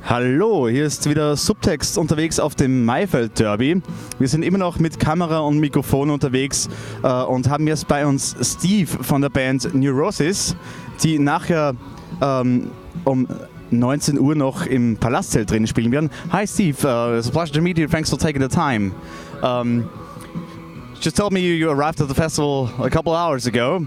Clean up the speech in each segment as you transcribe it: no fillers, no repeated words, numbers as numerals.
Hallo, hier ist wieder Subtext unterwegs auf dem Maifeld Derby. Wir sind immer noch mit Kamera und Mikrofon unterwegs und haben jetzt bei uns Steve von der Band Neurosis, die nachher um 19 Uhr noch im Palastzelt drin spielen werden. Hi Steve, it's a pleasure to meet you. Thanks for taking the time. Just told me you arrived at the festival a couple hours ago.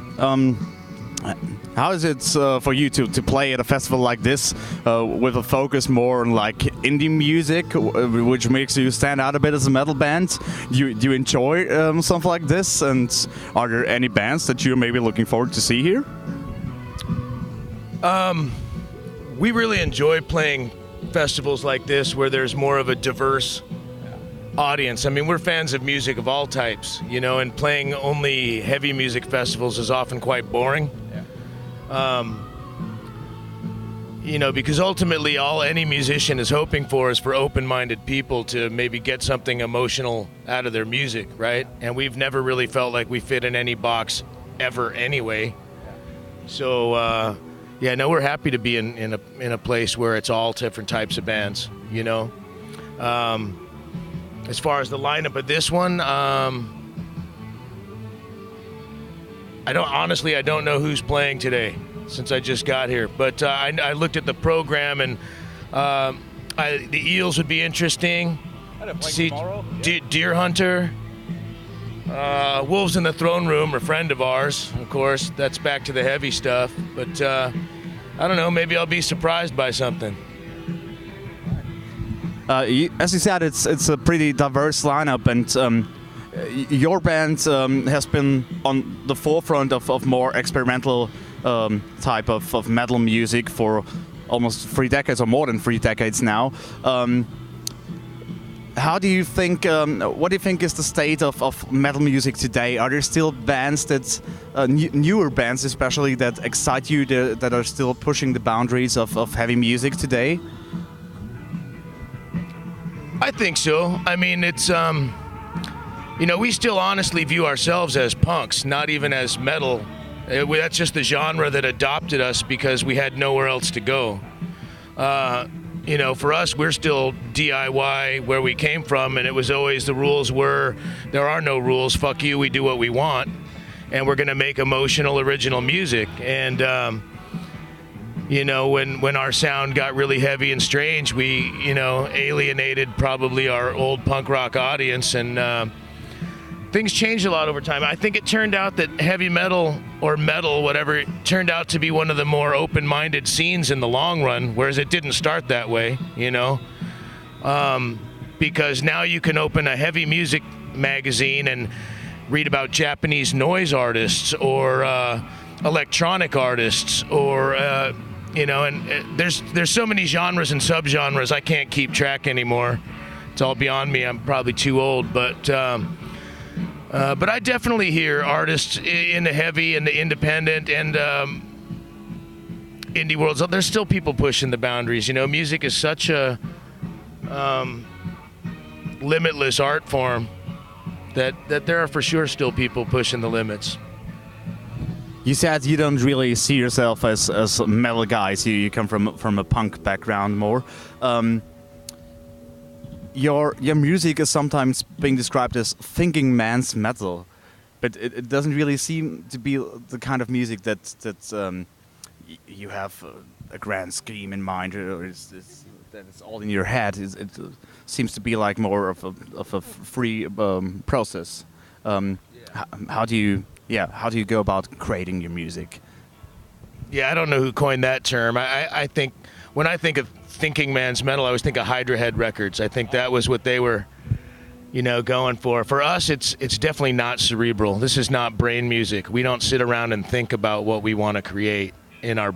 How is it for you to play at a festival like this with a focus more on like indie music, which makes you stand out a bit as a metal band? Do you enjoy something like this? And are there any bands that you're maybe looking forward to see here? We really enjoy playing festivals like this where there's more of a diverse audience. I mean, we're fans of music of all types, you know, and playing only heavy music festivals is often quite boring. You know, because ultimately all any musician is hoping for is for open-minded people to maybe get something emotional out of their music, right? And we've never really felt like we fit in any box ever anyway. So, yeah, no, we're happy to be in a place where it's all different types of bands, you know. As far as the lineup of this one, I don't know who's playing today since I just got here. But I looked at the program, and the Eels would be interesting. See Deer Hunter, Wolves in the Throne Room, a friend of ours, of course. That's back to the heavy stuff. But I don't know. Maybe I'll be surprised by something. As you said, it's a pretty diverse lineup, and your band has been on the forefront of more experimental type of metal music for almost 3 decades or more than 3 decades now. How do you think? What do you think is the state of metal music today? Are there still bands that, newer bands especially, that excite you, that are still pushing the boundaries of heavy music today? I think so. I mean, it's you know, we still honestly view ourselves as punks, not even as metal. That's just the genre that adopted us because we had nowhere else to go. You know, for us, we're still DIY where we came from, and it was always the rules were, there are no rules, fuck you, we do what we want, and we're going to make emotional, original music. And, you know, when our sound got really heavy and strange, we, you know, alienated probably our old punk rock audience, and things changed a lot over time. I think it turned out that heavy metal, or metal, whatever, it turned out to be one of the more open-minded scenes in the long run, whereas it didn't start that way, you know? Because now you can open a heavy music magazine and read about Japanese noise artists or electronic artists or, you know, and there's so many genres and subgenres I can't keep track anymore. It's all beyond me. I'm probably too old, but I definitely hear artists in the heavy and the independent and indie worlds. There's still people pushing the boundaries. You know, music is such a limitless art form that there are for sure still people pushing the limits. You said you don't really see yourself as metal guys. You come from a punk background more. Your music is sometimes being described as thinking man's metal, but it doesn't really seem to be the kind of music that you have a grand scheme in mind, or that it's all in your head. It seems to be like more of a free process. How do you go about creating your music? Yeah, I don't know who coined that term. I think when I think of thinking man's metal, I always think of Hydra Head Records. I think that was what they were, you know, going for. For us, it's definitely not cerebral. This is not brain music. We don't sit around and think about what we want to create in our.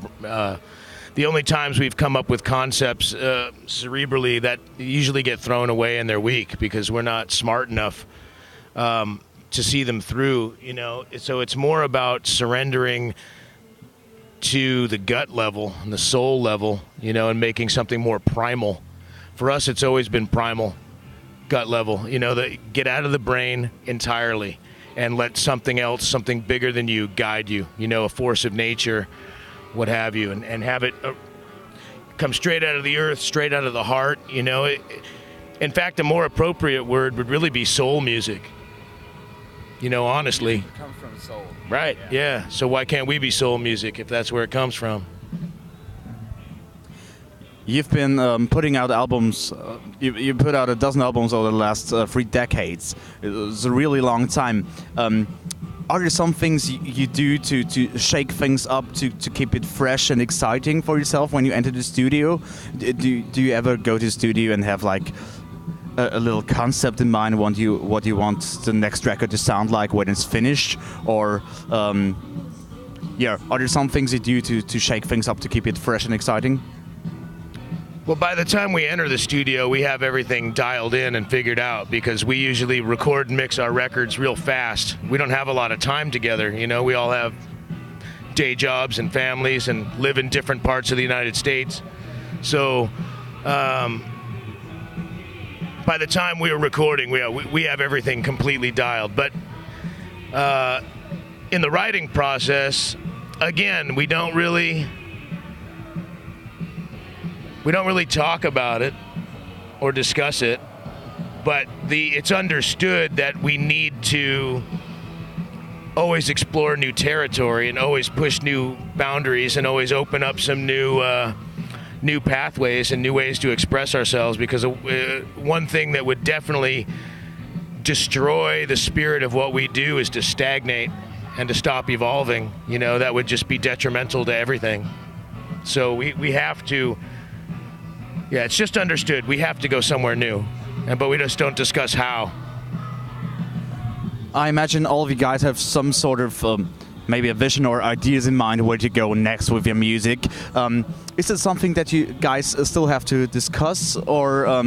The only times we've come up with concepts cerebrally that usually get thrown away and they're weak because we're not smart enough to see them through. You know, so it's more about surrendering to the gut level and the soul level, you know, and making something more primal. For us, it's always been primal, gut level, you know, get out of the brain entirely and let something else, something bigger than you, guide you, you know, a force of nature, what have you, and have it comes straight out of the earth, straight out of the heart. In fact, a more appropriate word would really be soul music. Honestly. It comes from soul. Right, yeah. So why can't we be soul music if that's where it comes from? You've been putting out albums. You put out a dozen albums over the last 3 decades. It was a really long time. Are there some things you do to shake things up to keep it fresh and exciting for yourself when you enter the studio? Do you ever go to the studio and have like a little concept in mind what you want the next record to sound like when it's finished, or are there some things you do to shake things up to keep it fresh and exciting? Well, by the time we enter the studio, we have everything dialed in and figured out, because we usually record and mix our records real fast. We don't have a lot of time together. We all have day jobs and families and live in different parts of the United States. So by the time we were recording, we have everything completely dialed. But in the writing process, again, we don't really talk about it or discuss it, but it's understood that we need to always explore new territory and always push new boundaries and always open up some new pathways and new ways to express ourselves, because one thing that would definitely destroy the spirit of what we do is to stagnate and to stop evolving. That would just be detrimental to everything. So we have to, it's just understood we have to go somewhere new, but we just don't discuss how. I imagine all of you guys have some sort of maybe a vision or ideas in mind where to go next with your music. Is it something that you guys still have to discuss, or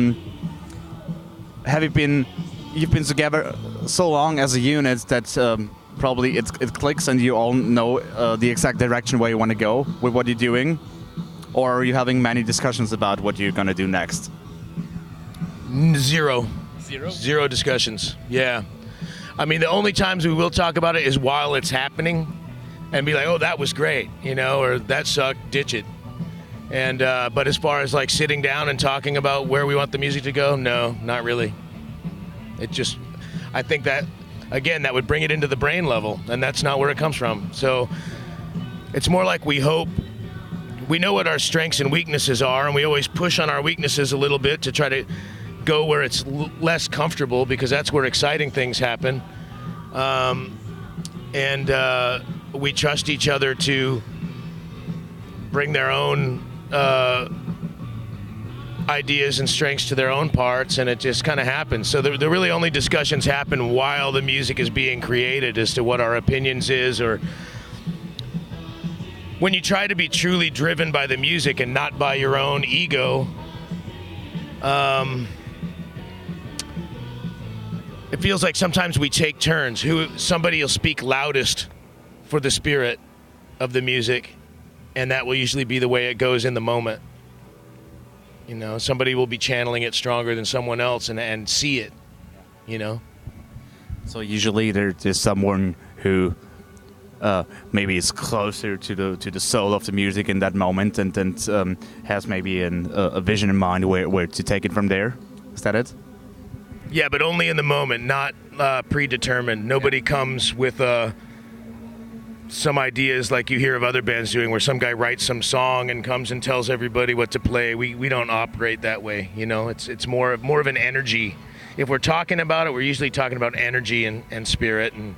you've been together so long as a unit that probably it clicks and you all know the exact direction where you want to go with what you're doing? Or are you having many discussions about what you're going to do next? Zero discussions. Yeah. I mean, the only times we will talk about it is while it's happening and be like, oh, that was great, or that sucked, ditch it. And but as far as like sitting down and talking about where we want the music to go, no, not really. I think that, again, that would bring it into the brain level, and that's not where it comes from. So it's more like we hope. We know what our strengths and weaknesses are, and we always push on our weaknesses a little bit to try to go where it's less comfortable, because that's where exciting things happen. And we trust each other to bring their own ideas and strengths to their own parts, and it just kind of happens. So the really only discussions happen while the music is being created as to what our opinions is, or when you try to be truly driven by the music and not by your own ego, it feels like sometimes we take turns. Somebody will speak loudest for the spirit of the music, and that will usually be the way it goes in the moment. Somebody will be channeling it stronger than someone else and see it, So usually there's someone who maybe is closer to the soul of the music in that moment, and has maybe a vision in mind where to take it from there. Is that it? Yeah, but only in the moment, not predetermined. Nobody comes with some ideas like you hear of other bands doing, where some guy writes some song and comes and tells everybody what to play. We don't operate that way. It's more of an energy. If we're talking about it, we're usually talking about energy and spirit. And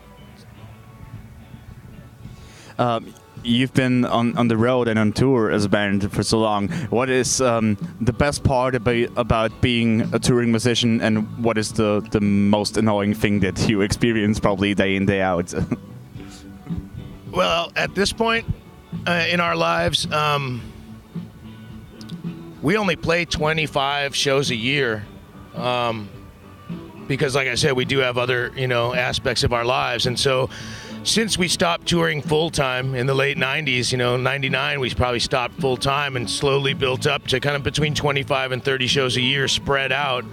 you've been on the road and on tour as a band for so long. What is the best part about being a touring musician, and what is the most annoying thing that you experience probably day in, day out? Well, at this point in our lives, we only play 25 shows a year, because, like I said, we do have other aspects of our lives. And so since we stopped touring full-time in the late 90s, 99, we probably stopped full-time and slowly built up to kind of between 25 and 30 shows a year spread out.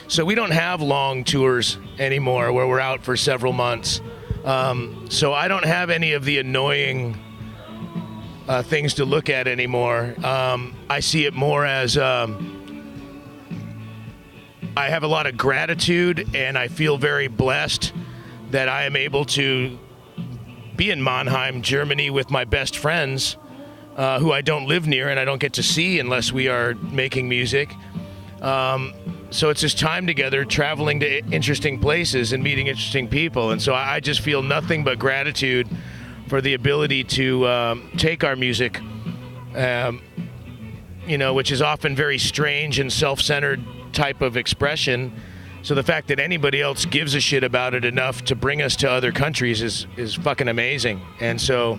So we don't have long tours anymore where we're out for several months. So I don't have any of the annoying things to look at anymore. I see it more as I have a lot of gratitude, and I feel very blessed that I am able to be in Mannheim, Germany with my best friends who I don't live near and I don't get to see unless we are making music. So it's this time together, traveling to interesting places and meeting interesting people. And so I just feel nothing but gratitude for the ability to take our music, which is often very strange and self-centered type of expression. So the fact that anybody else gives a shit about it enough to bring us to other countries is fucking amazing. And so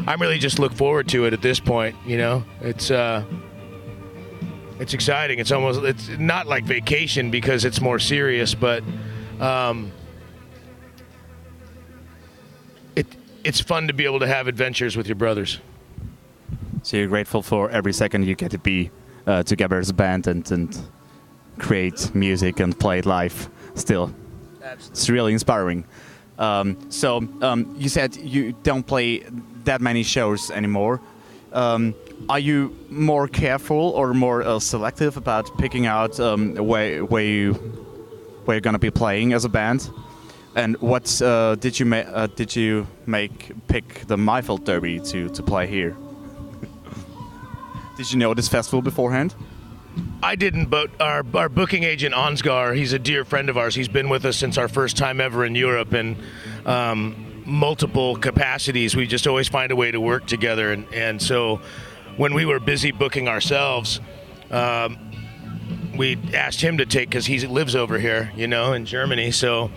I'm really just look forward to it at this point. It's exciting. It's not like vacation because it's more serious, but it's fun to be able to have adventures with your brothers. So you're grateful for every second you get to be together as a band and create music and play it live still. Absolutely. It's really inspiring. So you said you don't play that many shows anymore. Are you more careful or more selective about picking out where you're gonna be playing as a band? And what did you pick the Maifeld Derby to play here? Did you know this festival beforehand? I didn't, but our booking agent, Ansgar, he's a dear friend of ours. He's been with us since our first time ever in Europe, and multiple capacities. We just always find a way to work together. And so when we were busy booking ourselves, we asked him to take, because he lives over here, in Germany. So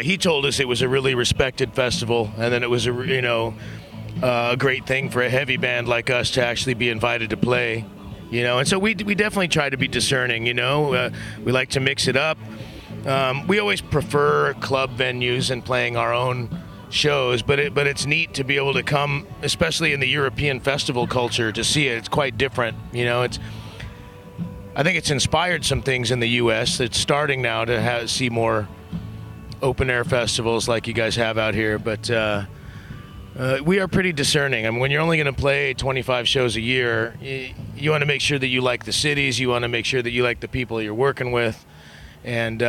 he told us it was a really respected festival, and then it was a great thing for a heavy band like us to actually be invited to play. And so we definitely try to be discerning, we like to mix it up. We always prefer club venues and playing our own shows, but it's neat to be able to come, especially in the European festival culture, to see it. It's quite different, I think it's inspired some things in the U.S. It's starting now to see more open-air festivals like you guys have out here, but we are pretty discerning. I mean, when you're only going to play 25 shows a year, you want to make sure that you like the cities, you want to make sure that you like the people you're working with, and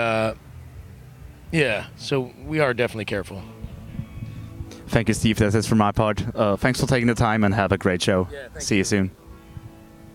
so we are definitely careful. Thank you, Steve. That's it from my part. Thanks for taking the time and have a great show. Yeah, see you soon.